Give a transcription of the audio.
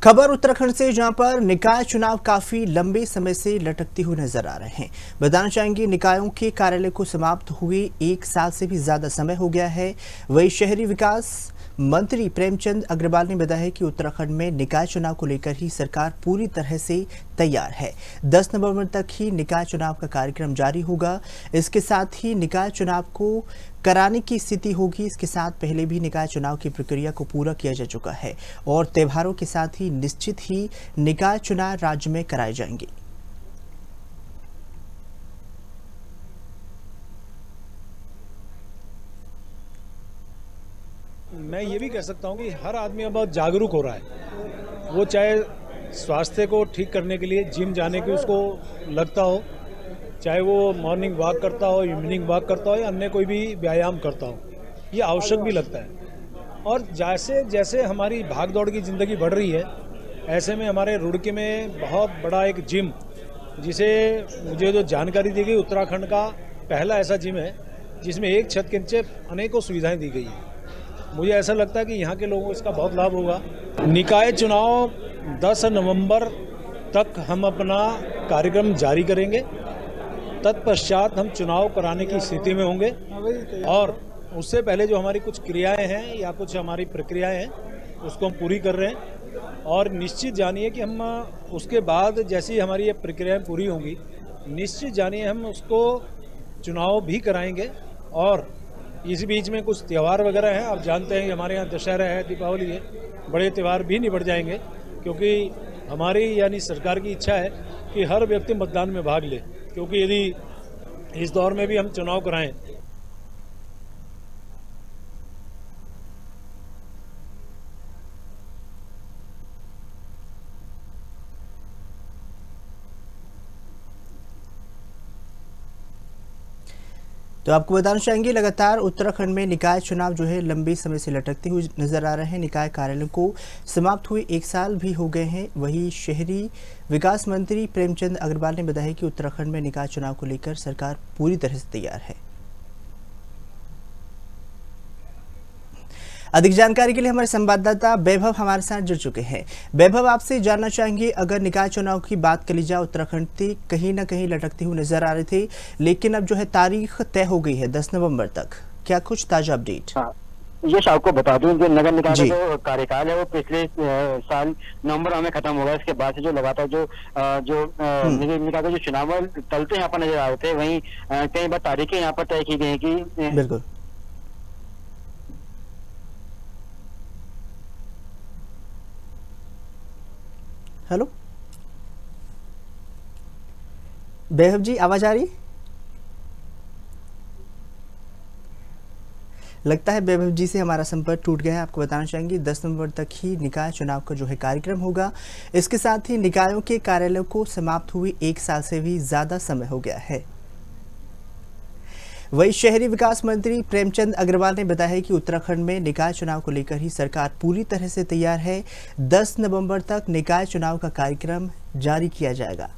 खबर उत्तराखंड से, जहां पर निकाय चुनाव काफी लंबे समय से लटकते हुए नजर आ रहे हैं। बताना चाहेंगे, निकायों के कार्यालय को समाप्त हुए 1 साल से भी ज्यादा समय हो गया है। वही शहरी विकास मंत्री प्रेमचंद अग्रवाल ने बताया है कि उत्तराखंड में निकाय चुनाव को लेकर ही सरकार पूरी तरह से तैयार है। 10 नवंबर तक ही निकाय चुनाव का कार्यक्रम जारी होगा। इसके साथ ही निकाय चुनाव को कराने की स्थिति होगी। इसके साथ पहले भी निकाय चुनाव की प्रक्रिया को पूरा किया जा चुका है और त्योहारों के साथ ही निश्चित ही निकाय चुनाव राज्य में कराए जाएंगे। मैं ये भी कह सकता हूँ कि हर आदमी अब बहुत जागरूक हो रहा है। वो चाहे स्वास्थ्य को ठीक करने के लिए जिम जाने की उसको लगता हो, चाहे वो मॉर्निंग वॉक करता हो, इवनिंग वॉक करता हो या अन्य कोई भी व्यायाम करता हो, ये आवश्यक भी लगता है। और जैसे जैसे हमारी भाग दौड़ की ज़िंदगी बढ़ रही है, ऐसे में हमारे रुड़की में बहुत बड़ा एक जिम, जिसे मुझे जो जानकारी दी गई, उत्तराखंड का पहला ऐसा जिम है जिसमें एक छत के नीचे अनेकों सुविधाएँ दी गई हैं। मुझे ऐसा लगता है कि यहाँ के लोगों को इसका बहुत लाभ होगा। निकाय चुनाव 10 नवंबर तक हम अपना कार्यक्रम जारी करेंगे। तत्पश्चात हम चुनाव कराने की स्थिति में होंगे और उससे पहले जो हमारी कुछ क्रियाएं हैं या कुछ हमारी प्रक्रियाएं हैं उसको हम पूरी कर रहे हैं। और निश्चित जानिए कि हम उसके बाद जैसी हमारी ये प्रक्रियाएं पूरी होंगी, निश्चित जानिए हम उसको चुनाव भी कराएंगे। और इस बीच में कुछ त्यौहार वगैरह हैं, आप जानते हैं कि हमारे यहाँ दशहरा है, दीपावली है, बड़े त्यौहार भी निपट जाएंगे, क्योंकि हमारी यानी सरकार की इच्छा है कि हर व्यक्ति मतदान में भाग ले, क्योंकि यदि इस दौर में भी हम चुनाव कराएं तो आपको बताना चाहेंगे, लगातार उत्तराखंड में निकाय चुनाव जो है लंबे समय से लटकते हुए नजर आ रहे हैं। निकाय कार्यालय को समाप्त हुए 1 साल भी हो गए हैं। वहीं शहरी विकास मंत्री प्रेमचंद अग्रवाल ने बताया कि उत्तराखंड में निकाय चुनाव को लेकर सरकार पूरी तरह से तैयार है। अधिक जानकारी के लिए हमारे संवाददाता वैभव हमारे साथ जुड़ चुके हैं। वैभव, आपसे जानना चाहेंगे, अगर निकाय चुनाव की बात कर ली जाए, उत्तराखंड से कहीं ना कहीं लटकते हुए नजर आ रहे थे, लेकिन अब जो है तारीख तय हो गई है 10 नवंबर तक। क्या कुछ ताजा अपडेट? ये आपको बता दूं, जो नगर निकाय का जो कार्यकाल है वो पिछले साल नवंबर में खत्म होगा। इसके बाद से जो लगातार जो नगर निकाय का जो चुनाव टलते यहाँ पर नजर आ रहे थे, वहीं कई बार तारीखें यहाँ पर तय की गई कि बिल्कुल। हेलो वैभव जी, आवाज आ रही? लगता है वैभव जी से हमारा संपर्क टूट गया है। आपको बताना चाहेंगे 10 नवंबर तक ही निकाय चुनाव का जो है कार्यक्रम होगा। इसके साथ ही निकायों के कार्यालयों को समाप्त हुए 1 साल से भी ज्यादा समय हो गया है। वही शहरी विकास मंत्री प्रेमचंद अग्रवाल ने बताया है कि उत्तराखंड में निकाय चुनाव को लेकर ही सरकार पूरी तरह से तैयार है। 10 नवंबर तक निकाय चुनाव का कार्यक्रम जारी किया जाएगा।